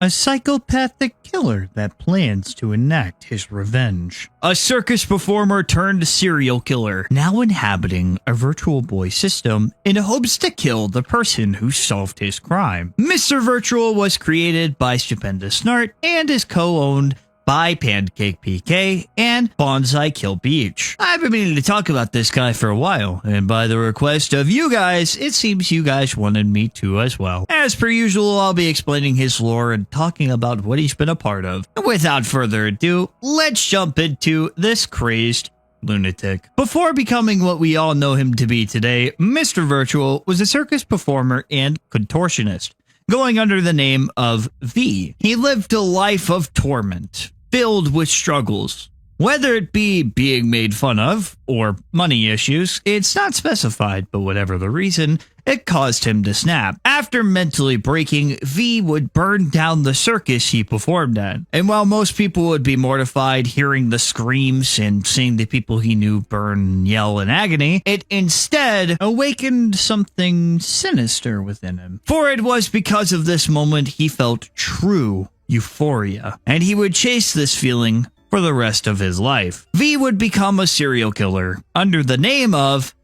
a psychopathic killer that plans to enact his revenge. A circus performer turned serial killer, now inhabiting a Virtual Boy system in hopes to kill the person who solved his crime. Mr. Virtual was created by Stupendous Snart and is co-owned by Pancake PK and Bonsai Kill Beach. I've been meaning to talk about this guy for a while, and by the request of you guys, it seems you guys wanted me to as well. As per usual, I'll be explaining his lore and talking about what he's been a part of. Without further ado, let's jump into this crazed lunatic. Before becoming what we all know him to be today, Mr. Virtual was a circus performer and contortionist, going under the name of V. He lived a life of torment, filled with struggles. Whether it be being made fun of or money issues, it's not specified, but whatever the reason, it caused him to snap. After mentally breaking, V would burn down the circus he performed at. And while most people would be mortified hearing the screams and seeing the people he knew burn and yell in agony, it instead awakened something sinister within him. For it was because of this moment he felt true euphoria, and he would chase this feeling for the rest of his life. V would become a serial killer under the name of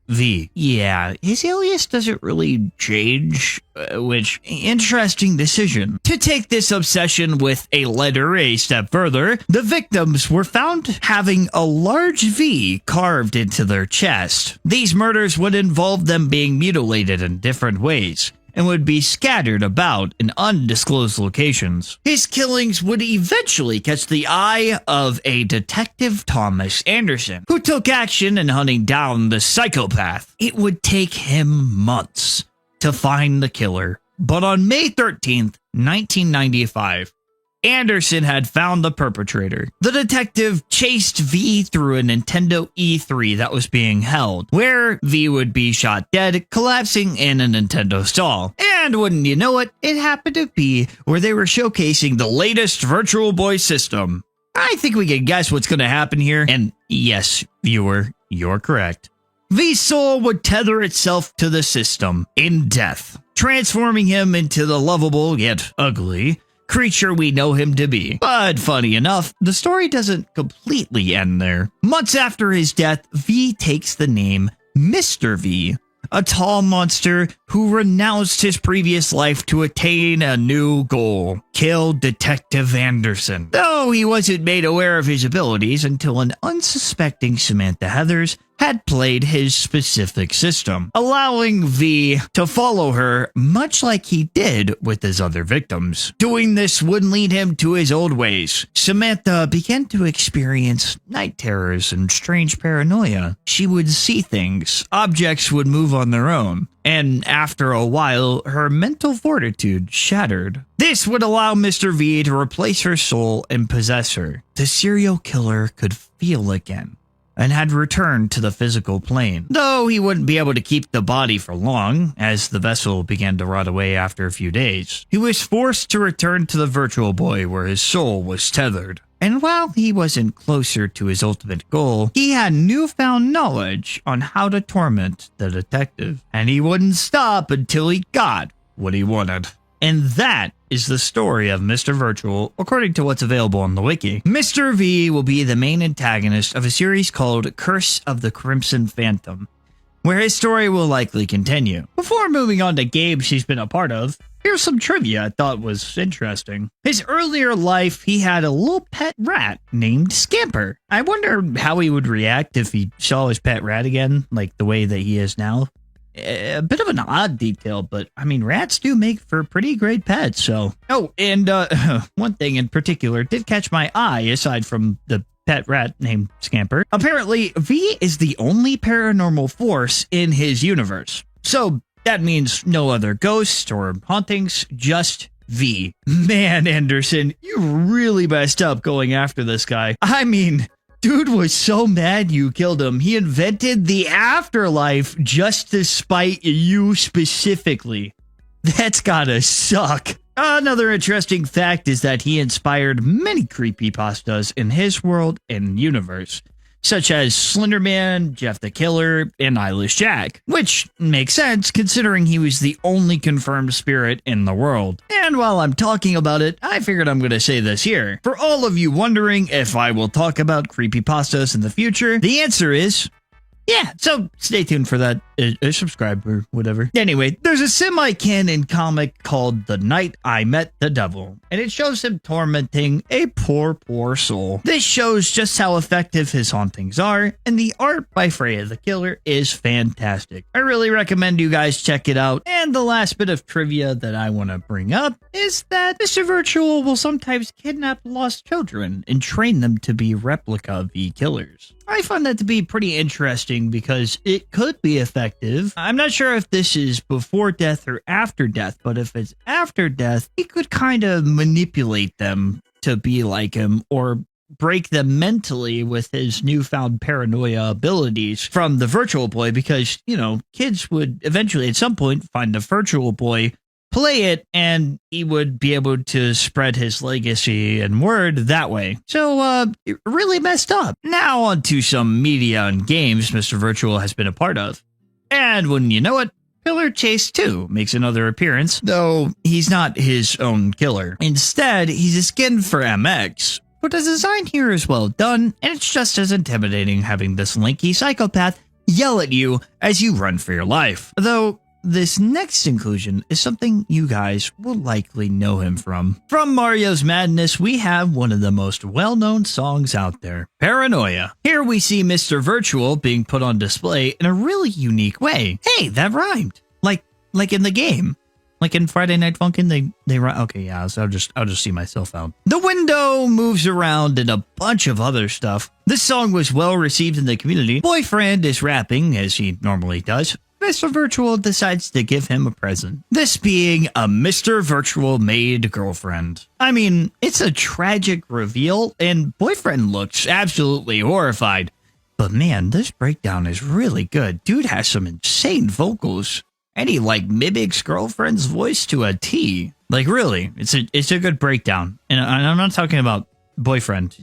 V. Yeah, his alias doesn't really change, which interesting decision. To take this obsession with a letter a step further, the victims were found having a large V carved into their chest. These murders would involve them being mutilated in different ways and would be scattered about in undisclosed locations. His killings would eventually catch the eye of a Detective Thomas Anderson, who took action in hunting down the psychopath. It would take him months to find the killer, but on May 13th, 1995, Anderson had found the perpetrator. The detective chased V through a Nintendo E3 that was being held, where V would be shot dead, collapsing in a Nintendo stall. And wouldn't you know it, it happened to be where they were showcasing the latest Virtual Boy system. I think we can guess what's going to happen here, and yes, viewer, you're correct. V's soul would tether itself to the system in death, transforming him into the lovable yet ugly creature we know him to be. But funny enough, the story doesn't completely end there. Months after his death, V takes the name Mr. V, a tall monster who renounced his previous life to attain a new goal: kill Detective Anderson. Though he wasn't made aware of his abilities until an unsuspecting Samantha Heathers had played his specific system, allowing V to follow her much like he did with his other victims. Doing this would lead him to his old ways. Samantha began to experience night terrors and strange paranoia. She would see things, objects would move on their own, and after a while, her mental fortitude shattered. This would allow Mr. V to replace her soul and possess her. The serial killer could feel again, and had returned to the physical plane. Though he wouldn't be able to keep the body for long, as the vessel began to rot away after a few days. He was forced to return to the Virtual Boy where his soul was tethered. And while he wasn't closer to his ultimate goal, he had newfound knowledge on how to torment the detective. And he wouldn't stop until he got what he wanted. And that is the story of Mr. Virtual, according to what's available on the wiki. Mr. V will be the main antagonist of a series called Curse of the Crimson Phantom, where his story will likely continue. Before moving on to games he's been a part of, here's some trivia I thought was interesting. His earlier life, he had a little pet rat named Scamper. I wonder how he would react if he saw his pet rat again, like the way that he is now. A bit of an odd detail, but I mean, rats do make for pretty great pets, so. Oh, and one thing in particular did catch my eye, aside from the pet rat named Scamper. Apparently, V is the only paranormal force in his universe. So that means no other ghosts or hauntings, just V. Man, Anderson, you really messed up going after this guy. I mean, dude was so mad you killed him, he invented the afterlife just to spite you specifically. That's gotta suck. Another interesting fact is that he inspired many creepypastas in his world and universe, such as Slenderman, Jeff the Killer, and Eyeless Jack, which makes sense considering he was the only confirmed spirit in the world. And while I'm talking about it, I figured I'm going to say this here. For all of you wondering if I will talk about creepypastas in the future, the answer is yeah, so stay tuned for that. Subscribe or whatever. Anyway, there's a semi-canon comic called The Night I Met the Devil, and it shows him tormenting a poor soul. This shows just how effective his hauntings are, and the art by Freya the Killer is fantastic. I really recommend you guys check it out. And the last bit of trivia that I want to bring up is that Mr. Virtual will sometimes kidnap lost children and train them to be replica V killers. I find that to be pretty interesting because it could be effective. I'm not sure if this is before death or after death, but if it's after death, he could kind of manipulate them to be like him or break them mentally with his newfound paranoia abilities from the Virtual Boy because, you know, kids would eventually at some point find the Virtual Boy, play it, and he would be able to spread his legacy and word that way. So, it really messed up. Now on to some media and games Mr. Virtual has been a part of. And wouldn't you know it, Killer Chase 2 makes another appearance, though he's not his own killer. Instead, he's a skin for MX. But the design here is well done, and it's just as intimidating having this lanky psychopath yell at you as you run for your life. Though, this next inclusion is something you guys will likely know him from. From Mario's Madness, we have one of the most well-known songs out there, Paranoia. Here we see Mr. Virtual being put on display in a really unique way. Hey, that rhymed. Like in the game. Like in Friday Night Funkin', they rhyme. Okay, yeah, so I'll just see myself out. The window moves around and a bunch of other stuff. This song was well received in the community. Boyfriend is rapping, as he normally does. Mr. Virtual decides to give him a present. This being a Mr. Virtual made girlfriend. I mean, it's a tragic reveal, and Boyfriend looks absolutely horrified. But man, this breakdown is really good. Dude has some insane vocals. And he mimics girlfriend's voice to a T. Like really, it's a good breakdown. And I'm not talking about Boyfriend.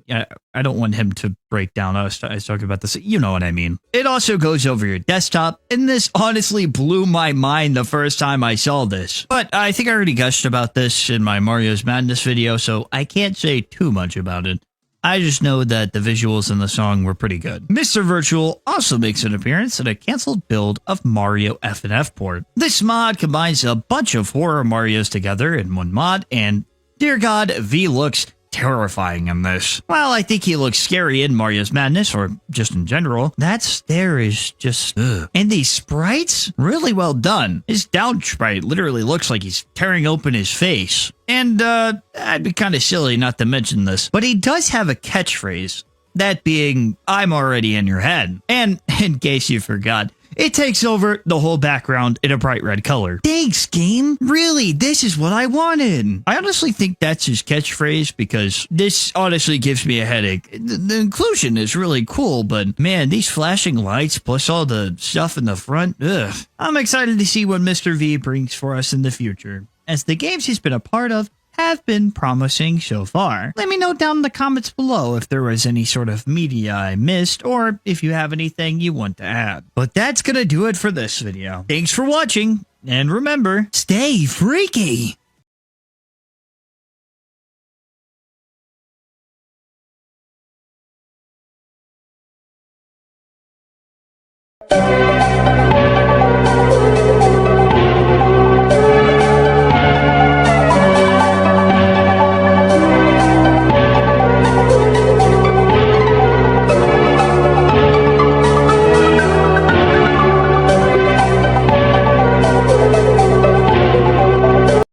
I don't want him to break down. I was talking about this. You know what I mean. It also goes over your desktop. And this honestly blew my mind the first time I saw this. But I think I already gushed about this in my Mario's Madness video, so I can't say too much about it. I just know that the visuals in the song were pretty good. Mr. Virtual also makes an appearance in a canceled build of Mario FNF port. This mod combines a bunch of horror Marios together in one mod, and dear God, V looks terrifying in this. While I think he looks scary in Mario's Madness, or just in general, that stare is just ugh. And these sprites, really well done. His down sprite literally looks like he's tearing open his face. And I'd be kind of silly not to mention this, but he does have a catchphrase, that being, I'm already in your head. And in case you forgot, it takes over the whole background in a bright red color. Thanks, game. Really, this is what I wanted. I honestly think that's his catchphrase because this honestly gives me a headache. The inclusion is really cool, but man, these flashing lights plus all the stuff in the front, ugh. I'm excited to see what Mr. V brings for us in the future, as the games he's been a part of have been promising so far. Let me know down in the comments below if there was any sort of media I missed or if you have anything you want to add. But that's gonna do it for this video. Thanks for watching, and remember, stay freaky!